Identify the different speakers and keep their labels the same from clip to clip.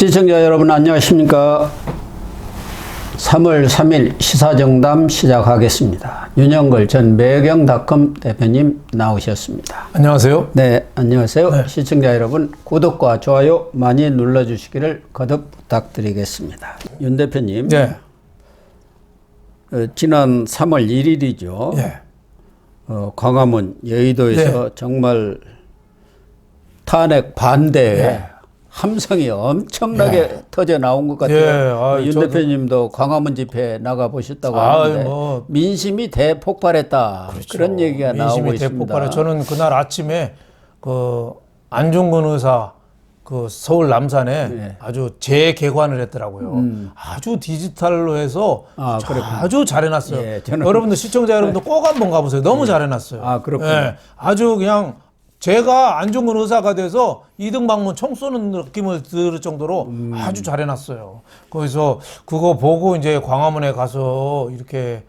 Speaker 1: 시청자 여러분 안녕하십니까. 3월 3일 시사정담 시작하겠습니다. 윤영걸 전 매경닷컴 대표님 나오셨습니다.
Speaker 2: 안녕하세요.
Speaker 1: 네, 안녕하세요.
Speaker 2: 네.
Speaker 1: 시청자 여러분 구독과 좋아요 많이 눌러주시기를 거듭 부탁드리겠습니다. 윤 대표님,
Speaker 2: 네.
Speaker 1: 지난 3월 1일이죠.
Speaker 2: 네.
Speaker 1: 광화문 여의도에서 정말 탄핵 반대에
Speaker 2: 네.
Speaker 1: 함성이 엄청나게 터져 나온 것 같아요. 윤 대표님도 광화문 집회 나가 보셨다고 하는데 민심이 대폭발했다.
Speaker 2: 그렇죠.
Speaker 1: 그런 얘기가 나오고 있습니다.
Speaker 2: 대폭발해. 저는 그날 아침에 그 안중근 의사 그 서울 남산에 아주 재개관을 했더라고요. 아주 디지털로 해서 아주 잘해놨어요.
Speaker 1: 예,
Speaker 2: 여러분들 시청자 여러분들 꼭 한번 가보세요. 너무 잘해놨어요.
Speaker 1: 아, 그렇군요.
Speaker 2: 예, 아주 그냥 제가 안중근 의사가 돼서 이등방문 총 쏘는 느낌을 들 정도로 아주 잘해놨어요. 거기서 그거 보고 이제 광화문에 가서 이렇게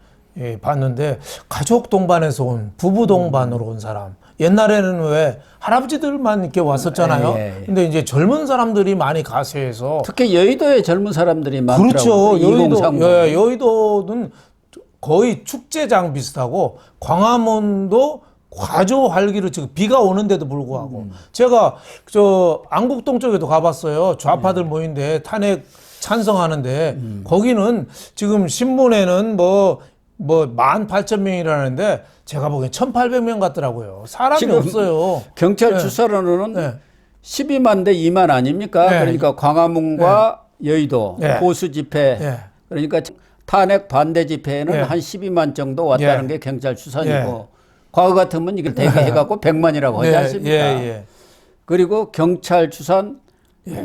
Speaker 2: 봤는데 가족 동반에서 온 부부 동반으로 온 사람. 옛날에는 왜 할아버지들만 이렇게 왔었잖아요. 근데 이제 젊은 사람들이 많이 가세해서
Speaker 1: 특히 여의도에 젊은 사람들이 많더라고요.
Speaker 2: 그렇죠. 여의도는 거의 축제장 비슷하고 광화문도 과조 활기로 지금 비가 오는데도 불구하고 제가 저 안국동 쪽에도 가봤어요. 좌파들 모인데 탄핵 찬성하는데 거기는 지금 신문에는 뭐 18,000명이라는데 제가 보기엔 1,800명 같더라고요. 사람이 없어요.
Speaker 1: 경찰 주사로는 12만 대 2만 아닙니까? 그러니까 광화문과 여의도 보수 집회 그러니까 탄핵 반대 집회에는 한 12만 정도 왔다는 게 경찰 추산이고 과거 같으면 이걸 대개해갖고 100만이라고 하지 않습니까? 그리고 경찰 추산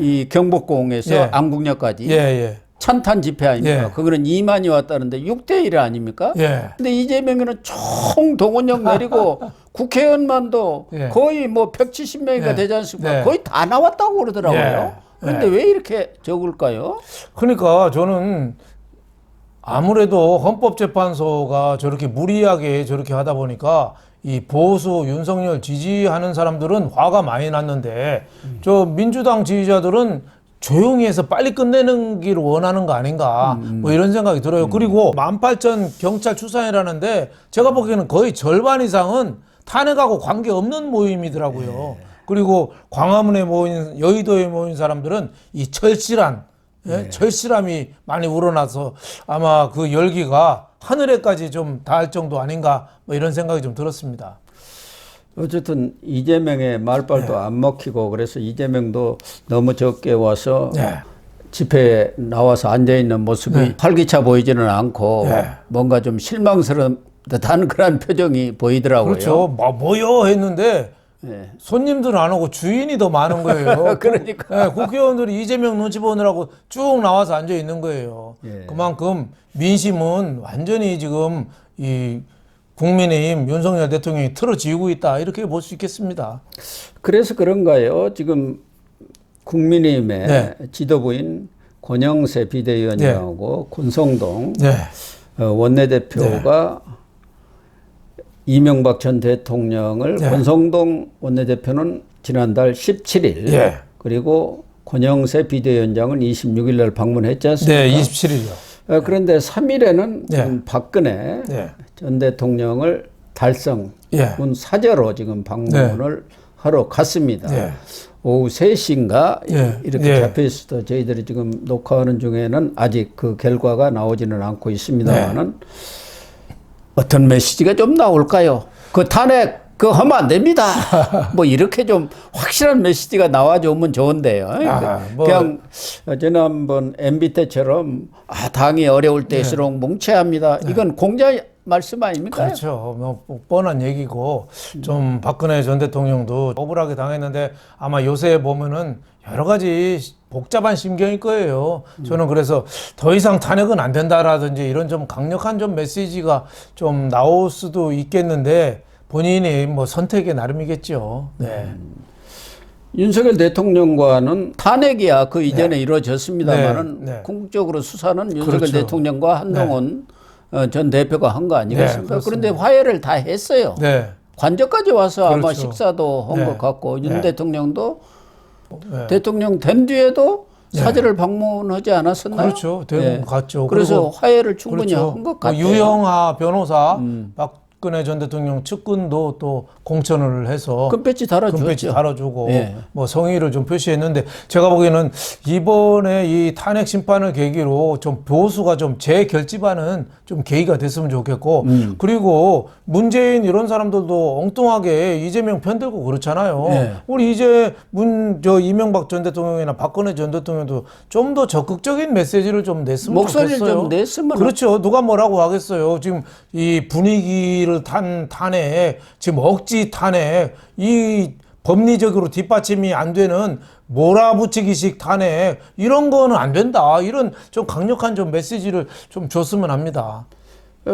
Speaker 1: 이 경복궁에서 안국역까지 찬탄 집회 아닙니까? 그거는 2만이 왔다는데 6대1 아닙니까? 근데 이재명이는 총 동원령 내리고 국회의원만도 거의 뭐 170명이가 되지 않습니까? 거의 다 나왔다고 그러더라고요. 그런데 왜 이렇게 적을까요?
Speaker 2: 그러니까 저는 아무래도 헌법재판소가 저렇게 무리하게 저렇게 하다 보니까 이 보수 윤석열 지지하는 사람들은 화가 많이 났는데 저 민주당 지지자들은 조용히 해서 빨리 끝내는 길 원하는 거 아닌가 뭐 이런 생각이 들어요. 그리고 18,000 경찰 추산이라는데 제가 보기에는 거의 절반 이상은 탄핵하고 관계없는 모임이더라고요. 그리고 광화문에 모인 여의도에 모인 사람들은 이 절실함이 많이 우러나서 아마 그 열기가 하늘에까지 좀 닿을 정도 아닌가 뭐 이런 생각이 좀 들었습니다.
Speaker 1: 어쨌든 이재명의 말발도 안 먹히고 그래서 이재명도 너무 적게 와서 집회에 나와서 앉아있는 모습이 활기차 보이지는 않고 뭔가 좀 실망스러운 듯한 그런 표정이 보이더라고요.
Speaker 2: 그렇죠. 뭐요 했는데 손님들은 안 오고 주인이 더 많은 거예요.
Speaker 1: 그러니까
Speaker 2: 국회의원들이 이재명 눈치 보느라고 쭉 나와서 앉아 있는 거예요. 그만큼 민심은 완전히 지금 이 국민의힘 윤석열 대통령이 틀어지고 있다 이렇게 볼 수 있겠습니다.
Speaker 1: 그래서 그런가요? 지금 국민의힘의 지도부인 권영세 비대위원장하고 권성동 원내대표가 이명박 전 대통령을 권성동 원내대표는 지난달 17일 그리고 권영세 비대위원장은 26일 날 방문했지 않습니까?
Speaker 2: 네, 27일이요.
Speaker 1: 그런데 3일에는 박근혜 전 대통령을 달성 군 사저로 지금 방문을 하러 갔습니다. 오후 3시인가 이렇게 잡혀 있어도 저희들이 지금 녹화하는 중에는 아직 그 결과가 나오지는 않고 있습니다만은 어떤 메시지가 좀 나올까요? 그 탄핵 그거 하면 안 됩니다. 뭐 이렇게 좀 확실한 메시지가 나와주면 좋은데요. 그냥 지난번 MB 때처럼 당이 어려울 때일수록 뭉쳐야 합니다. 이건 공자 말씀 아닙니까?
Speaker 2: 그렇죠. 뭐 뻔한 얘기고 좀 박근혜 전 대통령도 억울하게 당했는데 아마 요새 보면은 여러 가지 복잡한 심경일 거예요. 저는 그래서 더 이상 탄핵은 안 된다라든지 이런 좀 강력한 좀 메시지가 좀 나올 수도 있겠는데 본인이 뭐 선택의 나름이겠죠.
Speaker 1: 윤석열 대통령과는 탄핵이야 그 이전에 이루어졌습니다만은 궁극적으로 수사는 윤석열 대통령과 한동훈 전 대표가 한 거 아니겠습니까? 그런데 화해를 다 했어요. 관저까지 와서 아마 식사도 한 것 같고 윤 대통령도 대통령 된 뒤에도 사제를 방문하지 않았었나요?
Speaker 2: 그렇죠. 대부분 갔죠.
Speaker 1: 그래서 화해를 충분히
Speaker 2: 그렇죠.
Speaker 1: 한 것 같아요.
Speaker 2: 유영하 변호사, 박근혜 전 대통령 측근도 또 공천을 해서
Speaker 1: 금배지 달아줬죠.
Speaker 2: 금배지 달아주고 뭐 성의를 좀 표시했는데 제가 보기에는 이번에 이 탄핵 심판을 계기로 좀 보수가 좀 재결집하는 좀 계기가 됐으면 좋겠고 그리고 문재인 이런 사람들도 엉뚱하게 이재명 편들고 그렇잖아요. 우리 이제 이명박 전 대통령이나 박근혜 전 대통령도 좀 더 적극적인 메시지를 좀 냈으면
Speaker 1: 목소리를
Speaker 2: 좋겠어요.
Speaker 1: 좀 냈으면
Speaker 2: 그렇죠. 누가 뭐라고 하겠어요. 지금 이 분위기를 탄 탄핵, 지금 억지 탄핵, 이 법리적으로 뒷받침이 안 되는 몰아붙이기식 탄핵 이런 거는 안 된다. 이런 좀 강력한 좀 메시지를 좀 줬으면 합니다.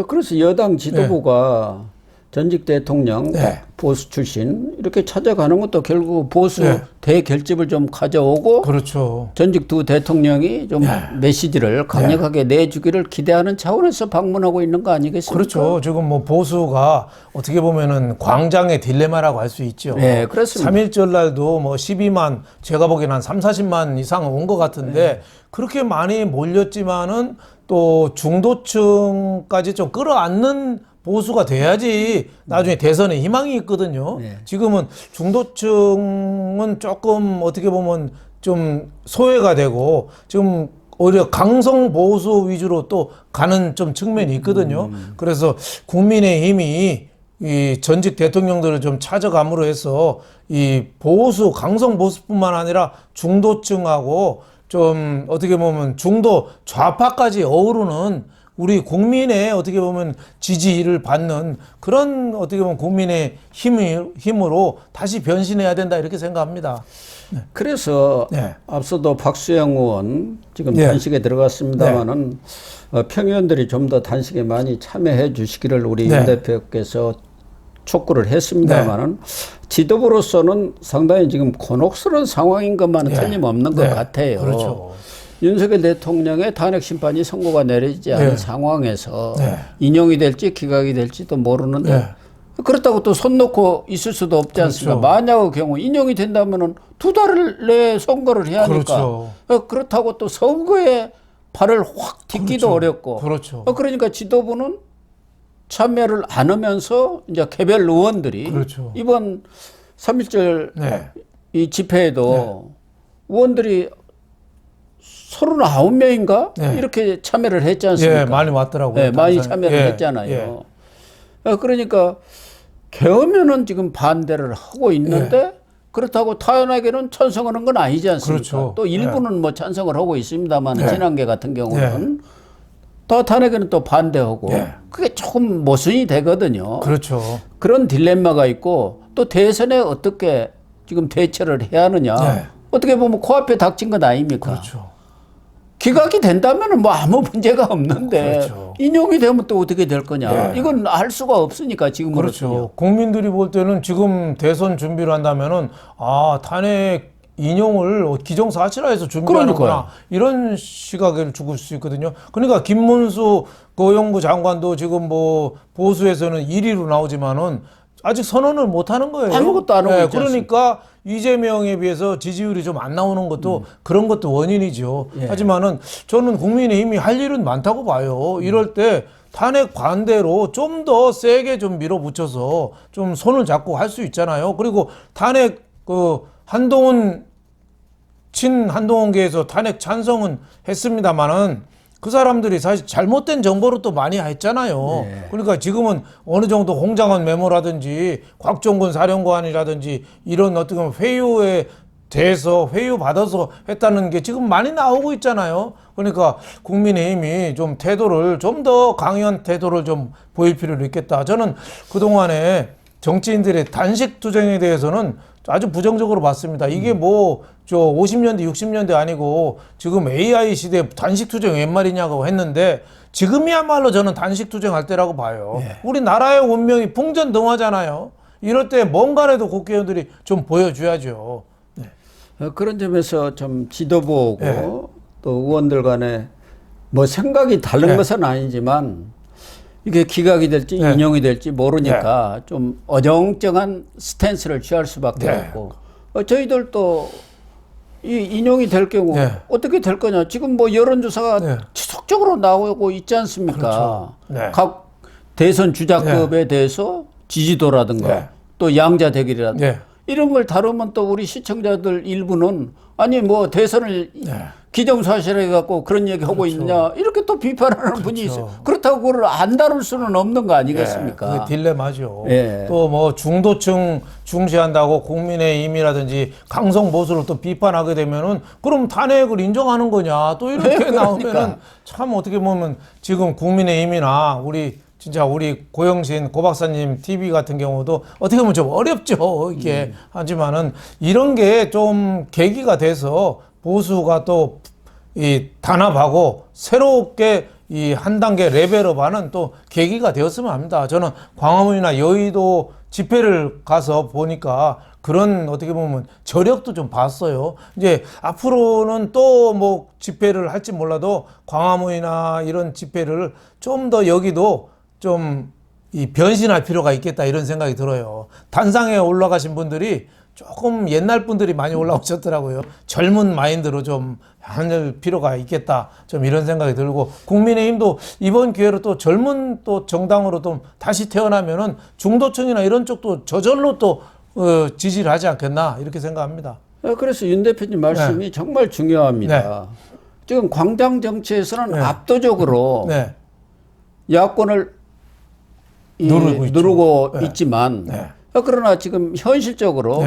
Speaker 1: 그래서 여당 지도부가 전직 대통령 보수 출신 이렇게 찾아가는 것도 결국 보수 대결집을 좀 가져오고
Speaker 2: 그렇죠.
Speaker 1: 전직 두 대통령이 좀 메시지를 강력하게 내주기를 기대하는 차원에서 방문하고 있는 거 아니겠습니까?
Speaker 2: 그렇죠. 지금 뭐 보수가 어떻게 보면은 광장의 딜레마라고 할 수 있죠.
Speaker 1: 네, 그렇습니다.
Speaker 2: 3.1절 날도 뭐 12만, 제가 보기에는 한 40만 이상 온 것 같은데 그렇게 많이 몰렸지만은 또 중도층까지 좀 끌어안는 보수가 돼야지 나중에 대선에 희망이 있거든요. 지금은 중도층은 조금 어떻게 보면 좀 소외가 되고 지금 오히려 강성 보수 위주로 또 가는 좀 측면이 있거든요. 그래서 국민의힘이 이 전직 대통령들을 좀 찾아감으로 해서 이 보수, 강성 보수뿐만 아니라 중도층하고 좀 어떻게 보면 중도 좌파까지 어우르는 우리 국민의 어떻게 보면 지지를 받는 그런 어떻게 보면 국민의 힘으로 다시 변신해야 된다 이렇게 생각합니다.
Speaker 1: 그래서 앞서도 박수영 의원 지금 단식에 들어갔습니다마는 평의원들이 좀 더 단식에 많이 참여해 주시기를 우리 윤 대표께서 촉구를 했습니다마는 지도부로서는 상당히 지금 곤혹스러운 상황인 것만은 틀림없는 것 같아요.
Speaker 2: 그렇죠.
Speaker 1: 윤석열 대통령의 탄핵 심판이 선고가 내려지지 않은 상황에서 인용이 될지 기각이 될지도 모르는데 그렇다고 또 손 놓고 있을 수도 없지 않습니까? 만약의 경우 인용이 된다면은 2달 내에 선거를 해야 하니까 그렇다고 또 선거에 발을 확 딛기도 어렵고 그러니까 지도부는 참여를 안 하면서 이제 개별 의원들이 이번 3.1절 이 집회에도 의원들이 39명인가? 이렇게 참여를 했지 않습니까?
Speaker 2: 많이 왔더라고요.
Speaker 1: 많이 참여를 했잖아요. 그러니까 개엄에는 지금 반대를 하고 있는데 그렇다고 탄핵에는 찬성하는 건 아니지 않습니까? 또 일부는 뭐 찬성을 하고 있습니다만 친한계 같은 경우는 또 탄핵에는 또 반대하고 그게 조금 모순이 되거든요. 그런 딜레마가 있고 또 대선에 어떻게 지금 대처를 해야 하느냐. 어떻게 보면 코앞에 닥친 것 아닙니까? 기각이 된다면 뭐 아무 문제가 없는데 인용이 되면 또 어떻게 될 거냐. 이건 알 수가 없으니까 지금으로서요.
Speaker 2: 국민들이 볼 때는 지금 대선 준비를 한다면은 탄핵 인용을 기정사실화해서 준비하는구나 이런 시각을 주고 수 있거든요. 그러니까 김문수 고용부 장관도 지금 뭐 보수에서는 1위로 나오지만은 아직 선언을 못 하는 거예요.
Speaker 1: 아무것도 안 하고 있지
Speaker 2: 그러니까 이재명에 비해서 지지율이 좀 안 나오는 것도 그런 것도 원인이죠. 하지만은 저는 국민의힘이 할 일은 많다고 봐요. 이럴 때 탄핵 반대로 좀 더 세게 좀 밀어붙여서 좀 손을 잡고 할 수 있잖아요. 그리고 탄핵 한동훈계에서 탄핵 찬성은 했습니다만은 그 사람들이 사실 잘못된 정보를 또 많이 했잖아요. 그러니까 지금은 어느 정도 홍장원 메모라든지 곽종근 사령관이라든지 이런 어떤 회유에 대해서 회유 받아서 했다는 게 지금 많이 나오고 있잖아요. 그러니까 국민의힘이 좀 태도를 좀 더 강한 태도를 좀 보일 필요가 있겠다. 저는 그동안에 정치인들의 단식 투쟁에 대해서는 아주 부정적으로 봤습니다. 이게 뭐 50년대 60년대 아니고 지금 AI 시대 단식 투쟁 웬 말이냐고 했는데 지금이야말로 저는 단식 투쟁할 때라고 봐요. 우리나라의 운명이 풍전등화잖아요. 이럴 때 뭔가라도 국회의원들이 좀 보여줘야죠.
Speaker 1: 그런 점에서 좀 지도부하고 또 의원들 간에 뭐 생각이 다른 것은 아니지만 이게 기각이 될지 인용이 될지 모르니까 좀 어정쩡한 스탠스를 취할 수밖에 없고 저희들도 이 인용이 될 경우
Speaker 2: 네.
Speaker 1: 어떻게 될 거냐. 지금 뭐 여론조사가
Speaker 2: 네.
Speaker 1: 지속적으로 나오고 있지 않습니까?
Speaker 2: 그렇죠. 네.
Speaker 1: 각 대선 주자급에 대해서 지지도라든가
Speaker 2: 네.
Speaker 1: 또 양자 대결이라든가
Speaker 2: 네.
Speaker 1: 이런 걸 다루면 또 우리 시청자들 일부는 아니 뭐 대선을 기정사실해 갖고 그런 얘기 하고 있느냐 이렇게 또 비판하는 분이 있어요. 그렇다고 그걸 안 다룰 수는 없는 거 아니겠습니까?
Speaker 2: 그게 딜레마죠.
Speaker 1: 예.
Speaker 2: 또 뭐 중도층 중시한다고 국민의힘이라든지 강성 보수를 또 비판하게 되면은 그럼 탄핵을 인정하는 거냐 또 이렇게
Speaker 1: 그러니까.
Speaker 2: 나오면은 참 어떻게 보면 지금 국민의힘이나 진짜 우리 고영신 고 박사님 TV 같은 경우도 어떻게 보면 좀 어렵죠. 이게 하지만은 이런 게 좀 계기가 돼서 보수가 또 이 단합하고 새롭게 이 한 단계 레벨업하는 또 계기가 되었으면 합니다. 저는 광화문이나 여의도 집회를 가서 보니까 그런 어떻게 보면 저력도 좀 봤어요. 이제 앞으로는 또 뭐 집회를 할지 몰라도 광화문이나 이런 집회를 좀 더 여기도 좀 이 변신할 필요가 있겠다 이런 생각이 들어요. 단상에 올라가신 분들이 조금 옛날 분들이 많이 올라오셨더라고요. 젊은 마인드로 좀 하는 필요가 있겠다. 좀 이런 생각이 들고 국민의힘도 이번 기회로 또 젊은 또 정당으로 좀 다시 태어나면은 중도층이나 이런 쪽도 저절로 또 지지를 하지 않겠나 이렇게 생각합니다.
Speaker 1: 그래서 윤 대표님 말씀이 정말 중요합니다. 지금 광장 정치에서는 압도적으로 야권을 누르고 있지만 그러나 지금 현실적으로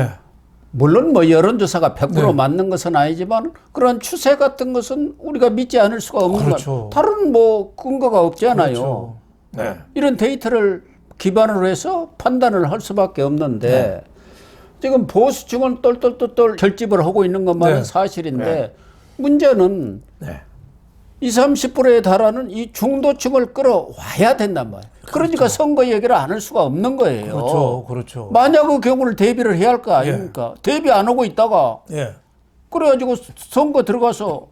Speaker 1: 물론 뭐 여론조사가 100% 맞는 것은 아니지만 그런 추세 같은 것은 우리가 믿지 않을 수가 없는 것. 다른 뭐 근거가 없잖아요. 이런 데이터를 기반으로 해서 판단을 할 수밖에 없는데 지금 보수층은 똘똘똘똘 결집을 하고 있는 것만은 사실인데 문제는 20, 30%에 달하는 이 중도층을 끌어와야 된단 말이에요. 그러니까 선거 얘기를 안 할 수가 없는 거예요.
Speaker 2: 그렇죠.
Speaker 1: 만약 그 경우를 대비를 해야 할 거 아닙니까? 대비 안 하고 있다가 그래가지고 선거 들어가서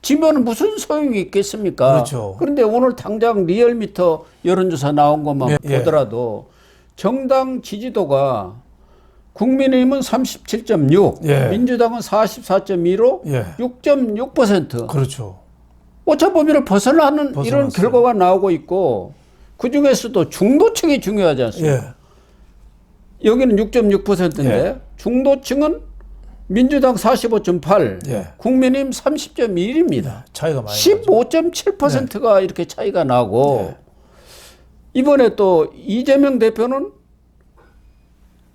Speaker 1: 지면 무슨 소용이 있겠습니까? 그런데 오늘 당장 리얼미터 여론조사 나온 것만 보더라도 정당 지지도가 국민의힘은 37.6, 민주당은 44.2로 6.6%.
Speaker 2: 그렇죠.
Speaker 1: 오차범위를 벗어나는 이런 결과가 나오고 있고 그중에서도 중도층이 중요하지 않습니까? 여기는 6.6%인데 중도층은 민주당 45.8, 국민의힘 30.1입니다.
Speaker 2: 차이가 많이
Speaker 1: 15.7%가 이렇게 차이가 나고 이번에 또 이재명 대표는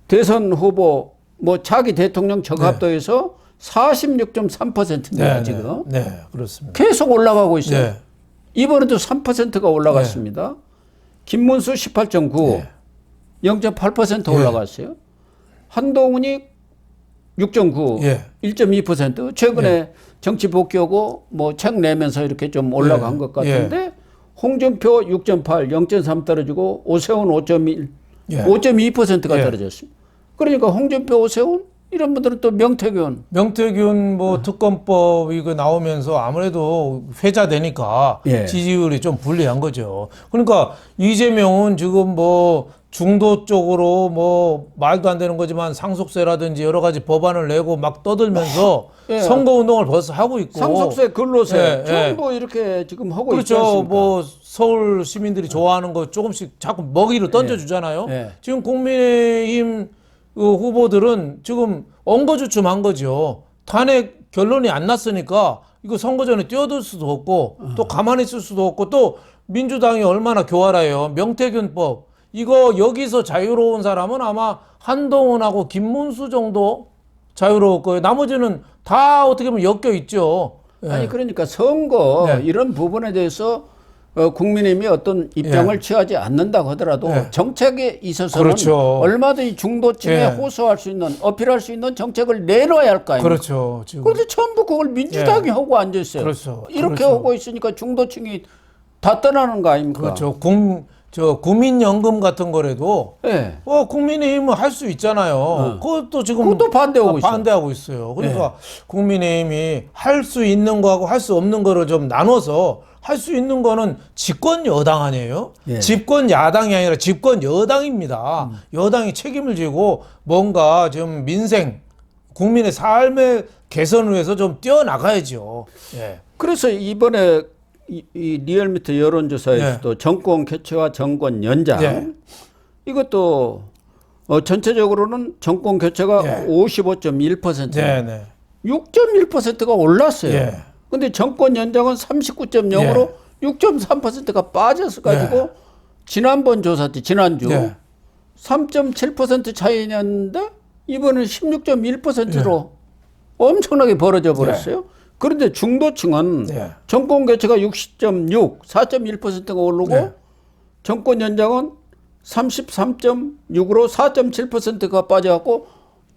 Speaker 1: 대선 후보 뭐 차기 대통령 적합도에서 46.3%입니다, 지금.
Speaker 2: 그렇습니다.
Speaker 1: 계속 올라가고 있어요. 이번에도 3%가 올라갔습니다. 김문수 18.9, 0.8% 올라갔어요. 한동훈이 6.9, 1.2%. 최근에 정치 복귀하고 뭐 책 내면서 이렇게 좀 올라간 것 같은데 홍준표 6.8, 0.3 떨어지고 오세훈 5.1, 5.2%가 떨어졌습니다. 그러니까 홍준표, 오세훈 이런 분들은 또 명태균
Speaker 2: 뭐 특검법 이거 나오면서 아무래도 회자되니까 지지율이 좀 불리한 거죠. 그러니까 이재명은 지금 뭐 중도 쪽으로 뭐 말도 안 되는 거지만 상속세라든지 여러 가지 법안을 내고 막 떠들면서 선거운동을 벌써 하고 있고
Speaker 1: 상속세, 근로세 전부 이렇게 지금 하고 있지 않습니까?
Speaker 2: 뭐 서울 시민들이 좋아하는 거 조금씩 자꾸 먹이로 던져주잖아요. 지금 국민의힘 후보들은 지금 엉거주춤한 거죠. 탄핵 결론이 안 났으니까 이거 선거 전에 뛰어들 수도 없고 또 가만히 있을 수도 없고 또 민주당이 얼마나 교활해요. 명태균법 이거 여기서 자유로운 사람은 아마 한동훈하고 김문수 정도 자유로울 거예요. 나머지는 다 어떻게 보면 엮여 있죠.
Speaker 1: 아니 그러니까 선거 이런 부분에 대해서 국민의힘이 어떤 입장을 취하지 않는다고 하더라도 정책에 있어서는 얼마든지 중도층에 호소할 수 있는 어필할 수 있는 정책을 내놔야 할 거 아닙니까? 그런데 전부 그걸 민주당이 하고 앉아있어요. 이렇게 하고 있으니까 중도층이 다 떠나는 거 아닙니까?
Speaker 2: 국민연금 같은 거라도 국민의힘은 할 수 있잖아요. 그것도 지금
Speaker 1: 그것도
Speaker 2: 반대하고 있어요. 그러니까 국민의힘이 할 수 있는 거하고 할 수 없는 거를 좀 나눠서 할 수 있는 거는 집권 여당 아니에요? 집권 야당이 아니라 집권 여당입니다. 여당이 책임을 지고 뭔가 좀 민생 국민의 삶의 개선을 위해서 좀 뛰어나가야죠. 예.
Speaker 1: 그래서 이번에 이 리얼미터 여론조사에서도
Speaker 2: 예.
Speaker 1: 정권 교체와 정권 연장
Speaker 2: 예.
Speaker 1: 이것도 전체적으로는 정권 교체가
Speaker 2: 예.
Speaker 1: 55.1%,
Speaker 2: 네, 네.
Speaker 1: 6.1%가 올랐어요.
Speaker 2: 예.
Speaker 1: 근데 정권 연장은 39.0으로 6.3%가 빠져서 가지고
Speaker 2: 예.
Speaker 1: 지난번 조사 때 지난주
Speaker 2: 예.
Speaker 1: 3.7% 차이였는데 이번은 16.1%로 엄청나게 벌어져 버렸어요. 그런데 중도층은 정권 교체가 60.6, 4.1%가 오르고
Speaker 2: 예.
Speaker 1: 정권 연장은 33.6으로 4.7%가 빠져갖고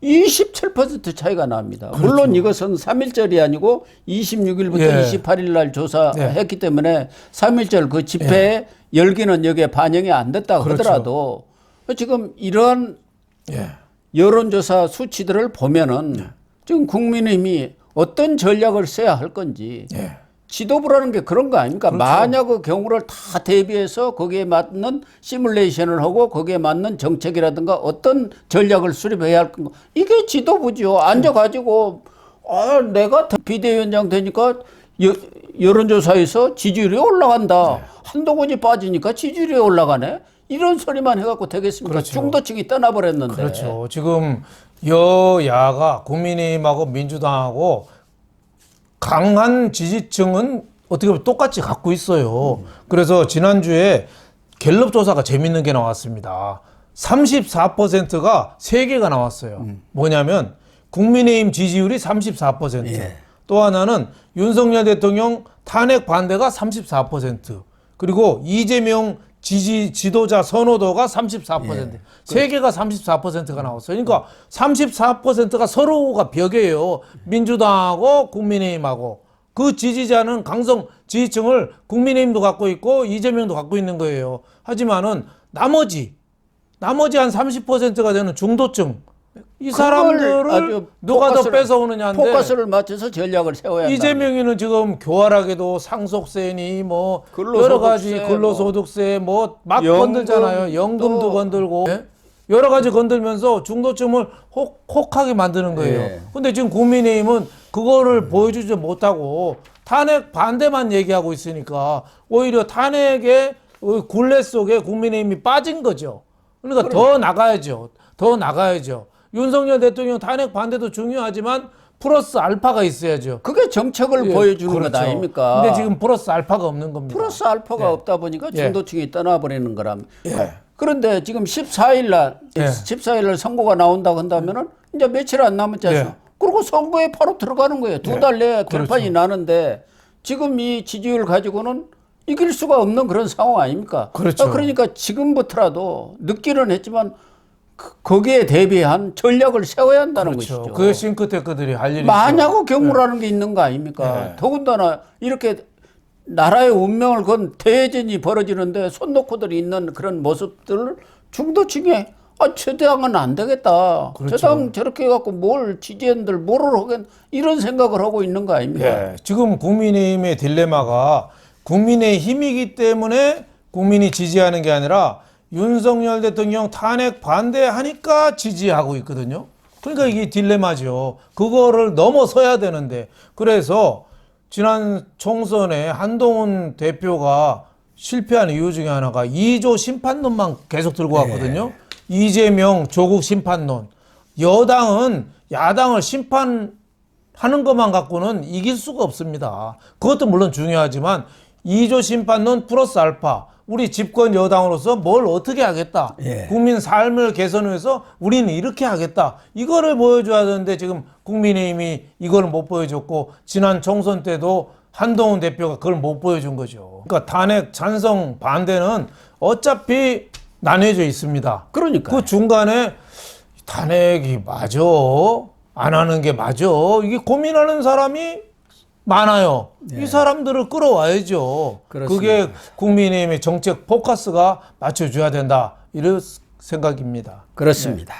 Speaker 1: 27% 차이가 납니다.
Speaker 2: 그렇죠.
Speaker 1: 물론 이것은 3일절이 아니고 26일부터
Speaker 2: 예.
Speaker 1: 28일 날 조사했기 때문에 3일절 그 집회의 열기는 여기에 반영이 안 됐다고
Speaker 2: 그렇죠.
Speaker 1: 하더라도 지금 이러한
Speaker 2: 예.
Speaker 1: 여론조사 수치들을 보면은 지금 국민의힘이 어떤 전략을 써야 할 건지
Speaker 2: 예.
Speaker 1: 지도부라는 게 그런 거 아닙니까?
Speaker 2: 그렇죠.
Speaker 1: 만약 그 경우를 다 대비해서 거기에 맞는 시뮬레이션을 하고 거기에 맞는 정책이라든가 어떤 전략을 수립해야 할 건가? 이게 지도부죠. 앉아가지고 내가 비대위원장 되니까 여론조사에서 지지율이 올라간다. 한동훈이 빠지니까 지지율이 올라가네. 이런 소리만 해갖고 되겠습니까?
Speaker 2: 그렇죠.
Speaker 1: 중도층이 떠나버렸는데.
Speaker 2: 그렇죠. 지금 여야가 국민의힘하고 민주당하고 강한 지지층은 어떻게 보면 똑같이 갖고 있어요. 그래서 지난주에 갤럽 조사가 재밌는 게 나왔습니다. 34%가 3개가 나왔어요. 뭐냐면 국민의힘 지지율이 34%.
Speaker 1: 예.
Speaker 2: 또 하나는 윤석열 대통령 탄핵 반대가 34%. 그리고 이재명 지도자 선호도가 34%. 세 개가 34%가 나왔어요. 그러니까 34%가 서로가 벽이에요. 민주당하고 국민의힘하고. 그 지지자는 강성 지지층을 국민의힘도 갖고 있고 이재명도 갖고 있는 거예요. 하지만은 나머지 한 30%가 되는 중도층. 이 사람들을 누가 더 뺏어오느냐인데
Speaker 1: 포커스를 맞춰서 전략을 세워야 한다.
Speaker 2: 이재명이는 지금 교활하게도 상속세니 뭐 여러 가지 근로소득세 뭐 막 건들잖아요. 연금도 건들고 여러 가지 건들면서 중도층을 혹하게 만드는 거예요. 근데 지금 국민의힘은 그거를 보여주지 못하고 탄핵 반대만 얘기하고 있으니까 오히려 탄핵의 굴레 속에 국민의힘이 빠진 거죠. 그러니까 더 나가야죠. 더 나가야죠. 윤석열 대통령 탄핵 반대도 중요하지만 플러스 알파가 있어야죠.
Speaker 1: 그게 정책을 보여주는
Speaker 2: 그렇죠.
Speaker 1: 것 아닙니까?
Speaker 2: 근데 지금 플러스 알파가 없는 겁니다.
Speaker 1: 플러스 알파가 없다 보니까 중도층이 떠나버리는 거랍니다. 그런데 지금 14일 날 선거가 나온다고 한다면은 이제 며칠 안 남았지 않습니까? 그리고 선거에 바로 들어가는 거예요. 2달 내에 결판이 나는데 지금 이 지지율 가지고는 이길 수가 없는 그런 상황 아닙니까?
Speaker 2: 그렇죠.
Speaker 1: 그러니까 지금부터라도 늦기는 했지만 거기에 대비한 전략을 세워야 한다는 것이죠.
Speaker 2: 그 싱크탱크들이 할 일이죠.
Speaker 1: 만약의 경우라는 게 있는 거 아닙니까? 더군다나 이렇게 나라의 운명을 건 대전이 벌어지는데 손 놓고들 있는 그런 모습들을 중도층에 저 당은 안 되겠다. 저 당 저렇게 해갖고 뭘 지지인들 뭐를 하겠 이런 생각을 하고 있는 거 아닙니까?
Speaker 2: 지금 국민의힘의 딜레마가 국민의힘이기 때문에 국민이 지지하는 게 아니라 윤석열 대통령 탄핵 반대하니까 지지하고 있거든요. 그러니까 이게 딜레마죠. 그거를 넘어서야 되는데 그래서 지난 총선에 한동훈 대표가 실패한 이유 중에 하나가 2조 심판론만 계속 들고 왔거든요. 이재명 조국 심판론. 여당은 야당을 심판하는 것만 갖고는 이길 수가 없습니다. 그것도 물론 중요하지만 2조 심판론 플러스 알파. 우리 집권 여당으로서 뭘 어떻게 하겠다. 국민 삶을 개선을 위해서 우리는 이렇게 하겠다. 이거를 보여줘야 되는데 지금 국민의힘이 이거를 못 보여줬고 지난 총선 때도 한동훈 대표가 그걸 못 보여준 거죠. 그러니까 탄핵 찬성 반대는 어차피 나뉘어져 있습니다.
Speaker 1: 그러니까
Speaker 2: 그 중간에 탄핵이 맞아? 안 하는 게 맞아? 이게 고민하는 사람이 많아요. 이 사람들을 끌어와야죠. 그게 국민의힘의 정책 포커스가 맞춰줘야 된다. 이런 생각입니다.
Speaker 1: 그렇습니다.